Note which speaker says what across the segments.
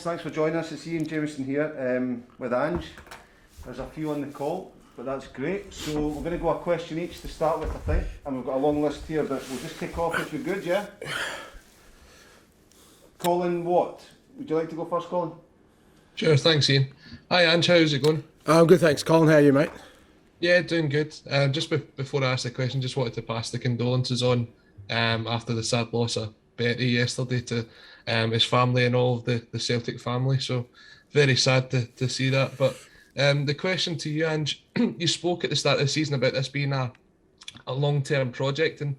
Speaker 1: thanks for joining us. It's Ian Jameson here with Ange. There's a few on the call, but that's great. So we're going to go a question each to start with, I think, and we've got a long list here, but we'll just kick off if you're good, yeah? Colin Watt, would you like to go first, Colin?
Speaker 2: Sure, thanks Ian. Hi Ange, how's it going?
Speaker 3: I'm good, thanks. Colin, how are you, mate?
Speaker 2: Yeah, doing good. Just before I ask the question, just wanted to pass the condolences on after the sad loss of Betty yesterday to his family and all of the Celtic family. So very sad to see that. But the question to you, Ange, you spoke at the start of the season about this being a long-term project, and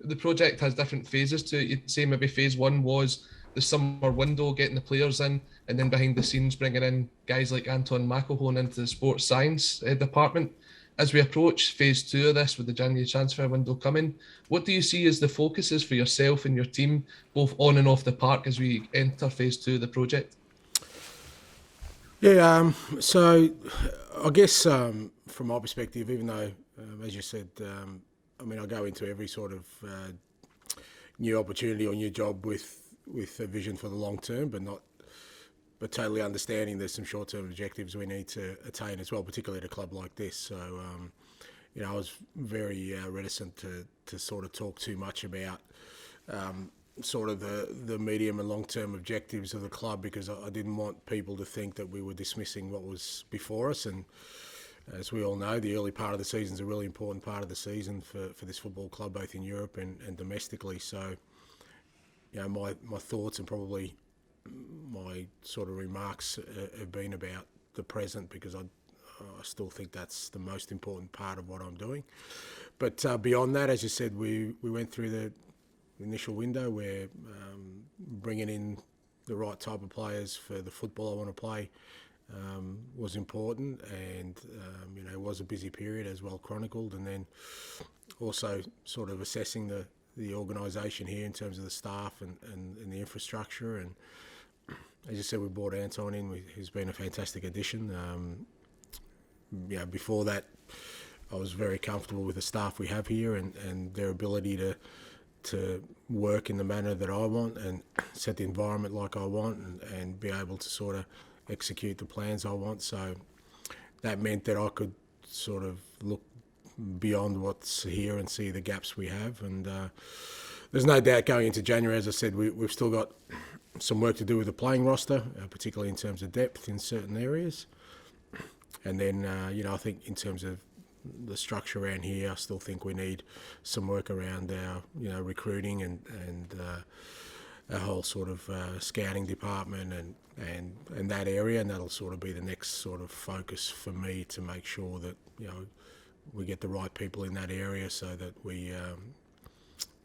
Speaker 2: the project has different phases to it. You'd say maybe phase one was the summer window, getting the players in, and then behind the scenes bringing in guys like Anton McElhone into the sports science department. As we approach phase two of this with the January transfer window coming, what do you see as the focuses for yourself and your team, both on and off the park, as we enter phase two of the project?
Speaker 3: Yeah, so I guess from my perspective, even though, as you said, I go into every sort of new opportunity or new job with a vision for the long term, but totally understanding there's some short-term objectives we need to attain as well, particularly at a club like this. So, I was very reticent to sort of talk too much about sort of the medium and long-term objectives of the club, because I didn't want people to think that we were dismissing what was before us. And as we all know, the early part of the season is a really important part of the season for this football club, both in Europe and domestically. So, my thoughts and probably my sort of remarks have been about the present, because I still think that's the most important part of what I'm doing. But beyond that, as you said, we went through the initial window where bringing in the right type of players for the football I want to play was important, and it was a busy period, as well chronicled, and then also sort of assessing the organisation here in terms of the staff and the infrastructure. And as you said, we brought Anton in, who's been a fantastic addition. Before that, I was very comfortable with the staff we have here and their ability to work in the manner that I want and set the environment like I want and be able to sort of execute the plans I want. So that meant that I could sort of look beyond what's here and see the gaps we have. And there's no doubt going into January, as I said, we've still got some work to do with the playing roster, particularly in terms of depth in certain areas. And then, I think in terms of the structure around here, I still think we need some work around our, recruiting and our whole sort of scouting department and that area. And that'll sort of be the next sort of focus for me, to make sure that, we get the right people in that area, so that we,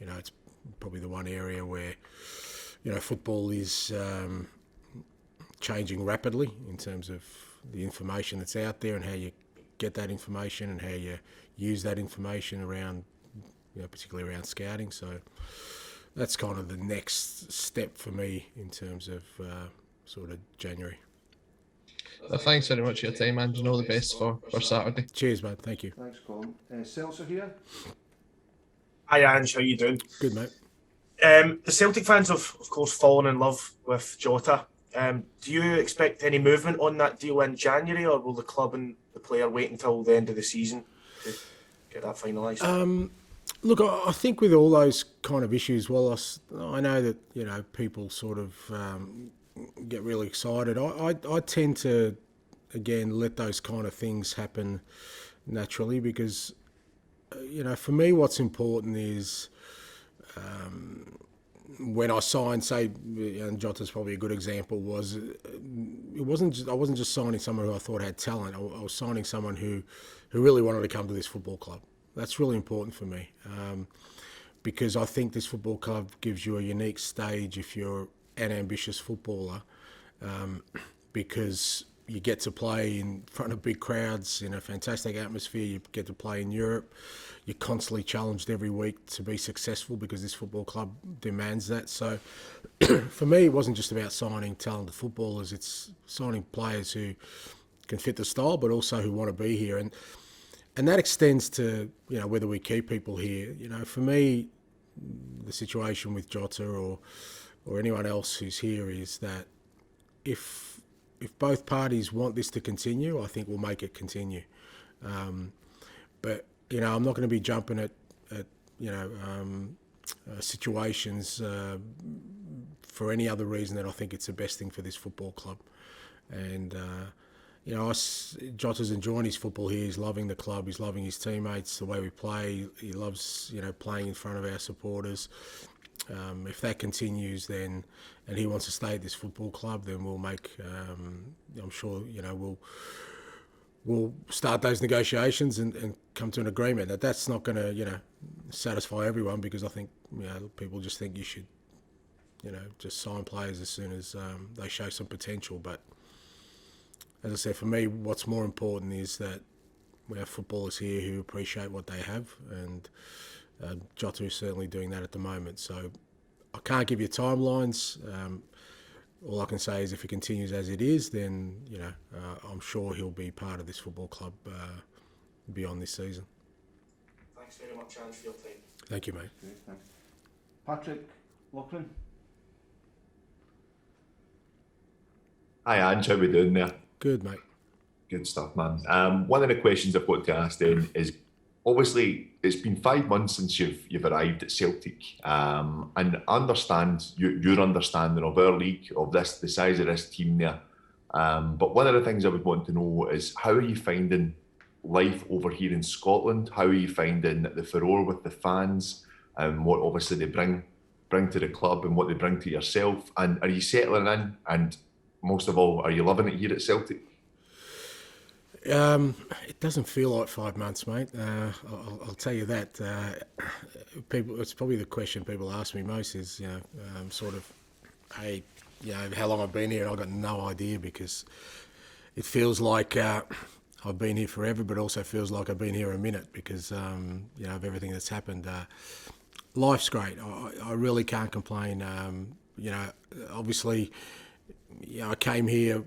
Speaker 3: it's probably the one area where, football is changing rapidly in terms of the information that's out there and how you get that information and how you use that information around, particularly around scouting. So that's kind of the next step for me in terms of sort of January.
Speaker 2: Well, thanks very much for your time, Ange, and all the best for Saturday.
Speaker 3: Cheers, mate. Thank you.
Speaker 1: Thanks, Colin. Seltzer here.
Speaker 4: Hi, Ange. How you doing?
Speaker 3: Good, mate.
Speaker 4: The Celtic fans have, of course, fallen in love with Jota. Do you expect any movement on that deal in January, or will the club and the player wait until the end of the season to get that finalised?
Speaker 3: Look, I think with all those kind of issues, I know that, people sort of get really excited. I tend to, again, let those kind of things happen naturally, because, for me, what's important is when I signed, say, and Jota's probably a good example, I wasn't just signing someone who I thought had talent. I was signing someone who really wanted to come to this football club. That's really important for me, because I think this football club gives you a unique stage if you're an ambitious footballer, because you get to play in front of big crowds in a fantastic atmosphere. You get to play in Europe. You're constantly challenged every week to be successful, because this football club demands that. So for me, it wasn't just about signing talented footballers. It's signing players who can fit the style, but also who want to be here. And that extends to, whether we keep people here. For me, the situation with Jota or anyone else who's here is that if both parties want this to continue, I think we'll make it continue. But I'm not going to be jumping at situations for any other reason than I think it's the best thing for this football club. And Jota's enjoying his football here. He's loving the club. He's loving his teammates, the way we play. He loves playing in front of our supporters. If that continues, then and he wants to stay at this football club, then we'll make. I'm sure we'll start those negotiations and come to an agreement. That's not going to satisfy everyone, because I think people just think you should just sign players as soon as they show some potential. But as I said, for me, what's more important is that we have footballers here who appreciate what they have, and Jota is certainly doing that at the moment. So I can't give you timelines. All I can say is if it continues as it is, then I'm sure he'll be part of this football club beyond this season.
Speaker 4: Thanks very much, Ange, for your time.
Speaker 3: Thank you, mate.
Speaker 1: Great, thanks. Patrick Loughlin.
Speaker 5: Hi Ange, how we doing there?
Speaker 3: Good, mate.
Speaker 5: Good stuff, man. One of the questions I've got to ask then is, obviously it's been 5 months since you've arrived at Celtic, and I understand your understanding of our league, of the size of this team there. But one of the things I would want to know is, how are you finding life over here in Scotland? How are you finding the furore with the fans, and what obviously they bring to the club and what they bring to yourself? And are you settling in? And most of all, are you loving it here at Celtic?
Speaker 3: It doesn't feel like 5 months, mate. I'll tell you that. It's probably the question people ask me most is, hey, how long I've been here, and I've got no idea, because it feels like I've been here forever, but also feels like I've been here a minute because, of everything that's happened. Life's great. I really can't complain. Obviously, I came here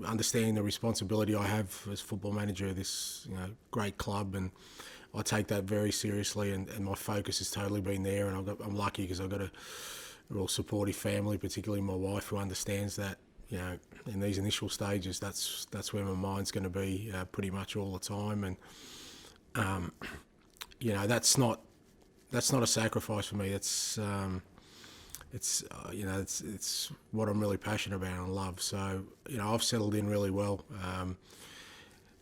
Speaker 3: understanding the responsibility I have as football manager of this great club, and I take that very seriously, and my focus has totally been there. And I'm lucky because I've got a real supportive family, particularly my wife, who understands that in these initial stages that's where my mind's going to be pretty much all the time. And that's not a sacrifice for me. It's what I'm really passionate about and love. So I've settled in really well.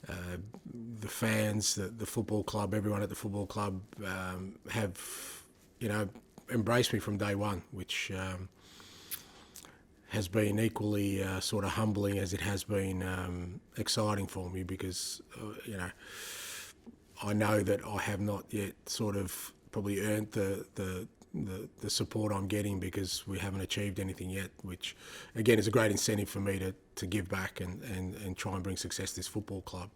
Speaker 3: The fans, the football club, everyone at the football club have embraced me from day one, which has been equally sort of humbling as it has been exciting for me, because I know that I have not yet sort of probably earned the support I'm getting, because we haven't achieved anything yet, which again is a great incentive for me to give back and try and bring success to this football club.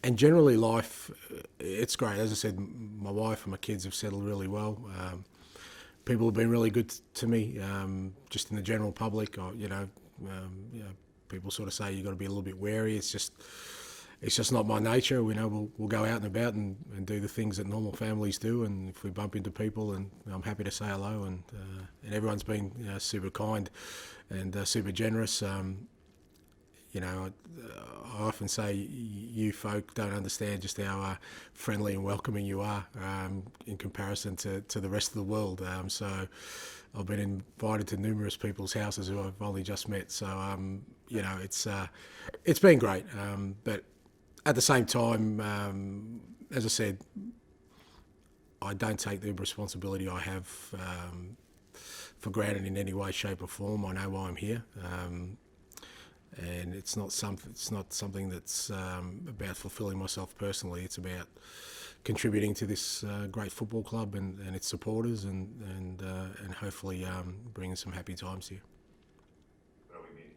Speaker 3: And generally life, it's great. As I said, my wife and my kids have settled really well. People have been really good to me, just in the general public. People sort of say you've got to be a little bit wary. It's just not my nature. We'll go out and about and do the things that normal families do. And if we bump into people, and I'm happy to say hello. And everyone's been super kind and super generous. I often say you folk don't understand just how friendly and welcoming you are in comparison to the rest of the world. So I've been invited to numerous people's houses who I've only just met. So it's been great. But at the same time, as I said, I don't take the responsibility I have for granted in any way, shape, or form. I know why I'm here, and it's not something that's about fulfilling myself personally. It's about contributing to this great football club and its supporters, and hopefully bringing some happy times here.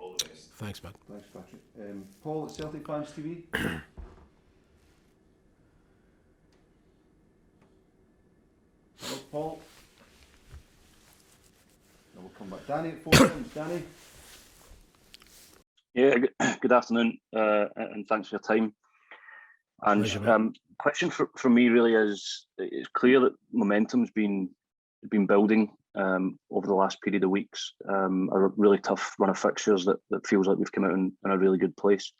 Speaker 5: All the best.
Speaker 3: Thanks, bud.
Speaker 1: Thanks, Patrick. Paul at Celtic Fans TV. Hello, Paul. And we'll come back. Danny at 4 times. Danny.
Speaker 6: Yeah, good afternoon, and thanks for your time. And question for me really is, it's clear that momentum's been building over the last period of weeks. A really tough run of fixtures that feels like we've come out in a really good place.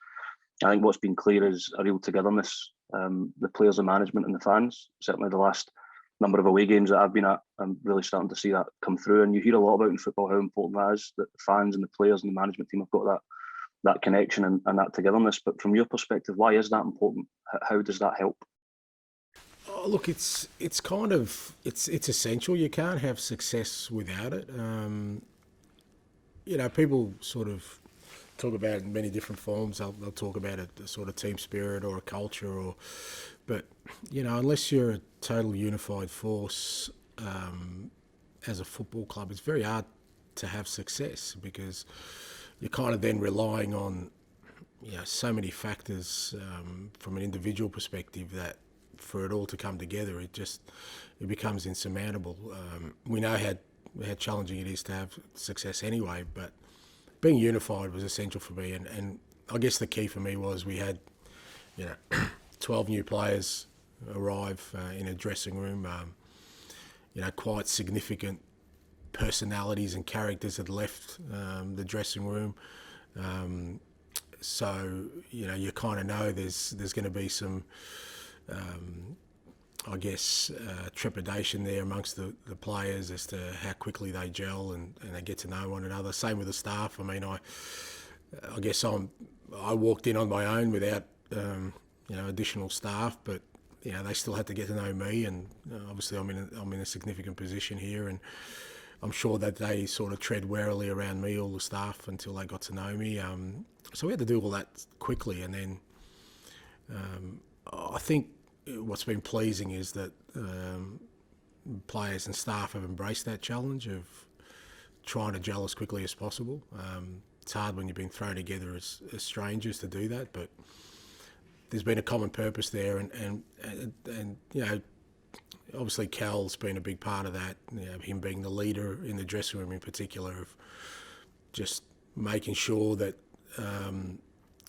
Speaker 6: I think what's been clear is a real togetherness. The players, the management and the fans, certainly the last number of away games that I've been at, I'm really starting to see that come through. And you hear a lot about in football how important that is, that the fans and the players and the management team have got that connection and that togetherness. But from your perspective, why is that important? How does that help?
Speaker 3: Oh, look, it's essential. You can't have success without it. People sort of talk about it in many different forms. They'll talk about a sort of team spirit or a culture, but unless you're a total unified force as a football club, it's very hard to have success, because you're kind of then relying on so many factors from an individual perspective, that for it all to come together, it becomes insurmountable. We know how challenging it is to have success anyway, but being unified was essential for me, and I guess the key for me was we had 12 new players arrive in a dressing room. Quite significant personalities and characters had left the dressing room. So you kind of know there's going to be some trepidation there amongst the players as to how quickly they gel and they get to know one another. Same with the staff. I mean, I guess I walked in on my own without additional staff, but they still had to get to know me, and obviously I'm in a significant position here, and I'm sure that they sort of tread warily around me, all the staff, until they got to know me. So we had to do all that quickly, and then I think what's been pleasing is that players and staff have embraced that challenge of trying to gel as quickly as possible. It's hard when you've been thrown together as strangers to do that, but there's been a common purpose there, and obviously Cal's been a big part of that. Him being the leader in the dressing room in particular, of just making sure that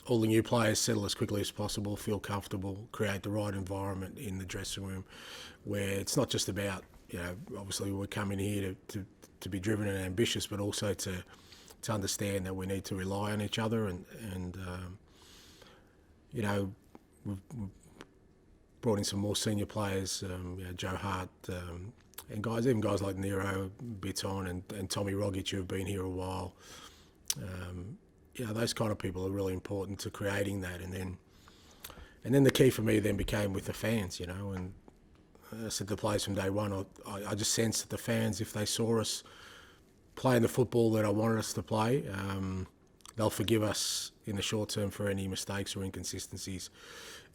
Speaker 3: all the new players settle as quickly as possible, feel comfortable, create the right environment in the dressing room, where it's not just about, obviously we're coming here to be driven and ambitious, but also to understand that we need to rely on each other, and we've brought in some more senior players, Joe Hart, and even guys like Nero, Biton and Tommy Rogic, who have been here a while. Those kind of people are really important to creating that, and then the key for me then became with the fans, and I said to the players from day one, I just sensed that the fans, if they saw us playing the football that I wanted us to play, they'll forgive us in the short term for any mistakes or inconsistencies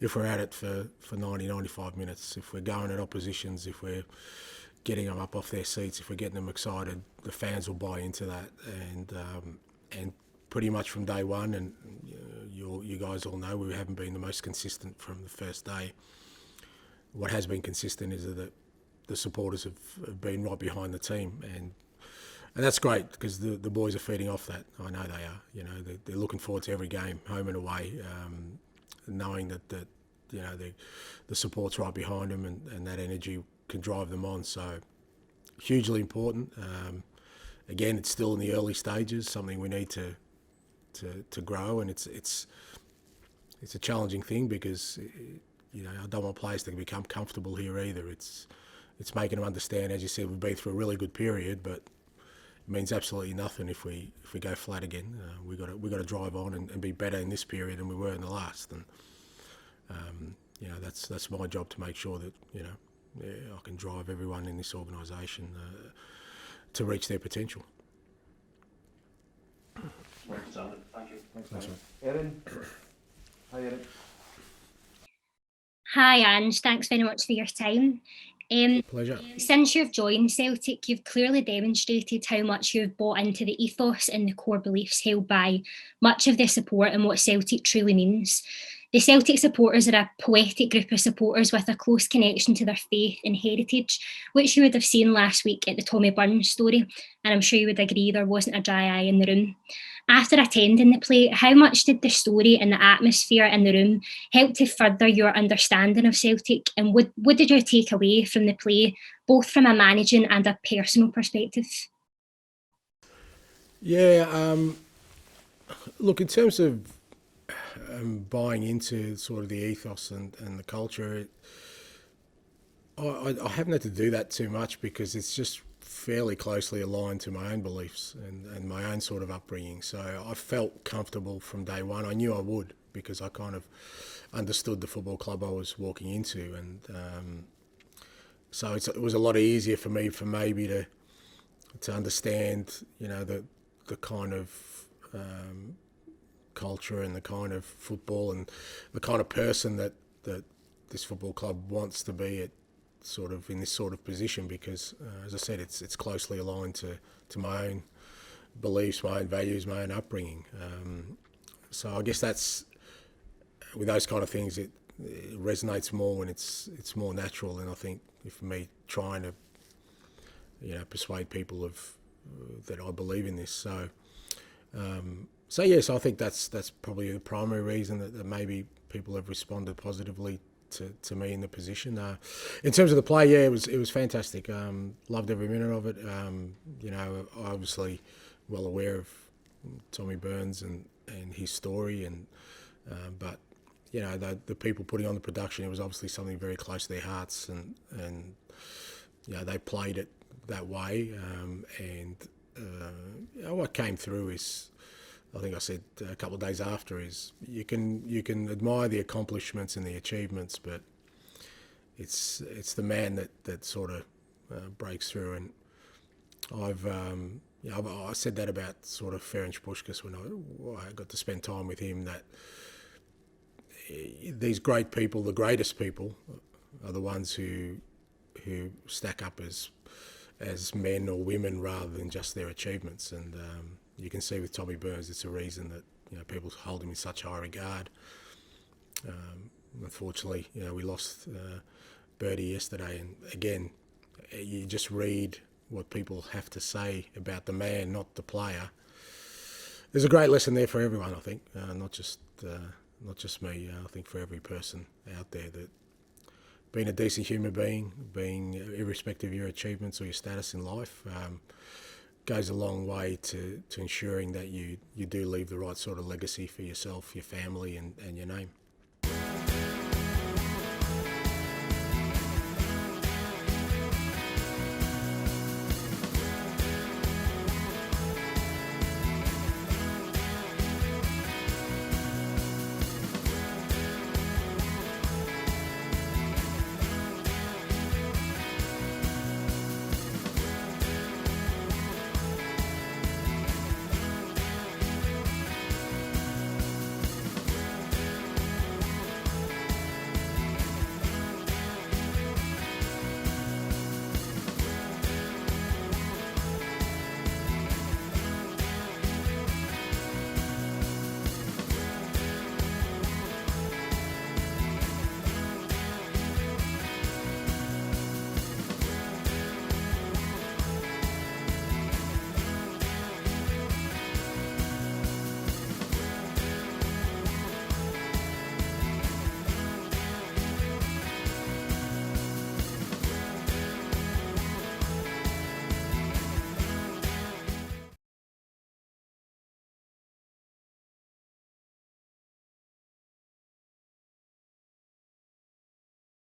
Speaker 3: if we're at it for 90, 95 minutes. If we're going at oppositions, if we're getting them up off their seats, if we're getting them excited, the fans will buy into that. And pretty much from day one, and you guys all know we haven't been the most consistent from the first day. What has been consistent is that the supporters have been right behind the team, and that's great, because the boys are feeding off that. I know they are. They're looking forward to every game, home and away, knowing that the support's right behind them, and that energy can drive them on. So hugely important. Again, it's still in the early stages, something we need to grow, and it's a challenging thing, because I don't want players to become comfortable here either. It's making them understand, as you said, we've been through a really good period, but it means absolutely nothing if we go flat again. We got to drive on and be better in this period than we were in the last, and that's my job, to make sure that I can drive everyone in this organisation to reach their potential.
Speaker 6: Thank you.
Speaker 1: Thanks, Erin. Hi, Erin.
Speaker 7: Hi, Ange. Thanks very much for your time.
Speaker 3: Pleasure.
Speaker 7: Since you've joined Celtic, you've clearly demonstrated how much you've bought into the ethos and the core beliefs held by much of the support and what Celtic truly means. The Celtic supporters are a poetic group of supporters with a close connection to their faith and heritage, which you would have seen last week at the Tommy Burns story, and I'm sure you would agree there wasn't a dry eye in the room. After attending the play, how much did the story and the atmosphere in the room help to further your understanding of Celtic? And what did you take away from the play, both from a managing and a personal perspective?
Speaker 3: Yeah, look, in terms of buying into sort of the ethos and the culture, I haven't had to do that too much because it's just fairly closely aligned to my own beliefs and my own sort of upbringing. So I felt comfortable from day one. I knew I would because I kind of understood the football club I was walking into, and so it was a lot easier for me maybe to understand, you know, the kind of culture and the kind of football and the kind of person that this football club wants to be at, sort of in this sort of position, because as I said, it's closely aligned to my own beliefs, my own values, my own upbringing. So I guess that's, with those kind of things, it resonates more when it's more natural than I think for me trying to, you know, persuade people of that I believe in this. So yes, I think that's probably the primary reason that maybe people have responded positively to me in the position. In terms of the play, yeah, it was fantastic. Loved every minute of it. You know, obviously well aware of Tommy Burns and his story, and but you know, the people putting on the production, it was obviously something very close to their hearts, and you know, they played it that way. And you know, what came through is, I think I said a couple of days after, is you can admire the accomplishments and the achievements, but it's the man that sort of breaks through. And I said that about sort of Ferenc Puskas when I got to spend time with him, that these great people, the greatest people, are the ones who stack up as men or women rather than just their achievements. And you can see with Tommy Burns, it's a reason that, you know, people hold him in such high regard. Unfortunately, you know, we lost Birdie yesterday, and again, you just read what people have to say about the man, not the player. There's a great lesson there for everyone, I think, not just me. I think for every person out there, that being a decent human being, being irrespective of your achievements or your status in life, goes a long way to ensuring that you do leave the right sort of legacy for yourself, your family, and your name.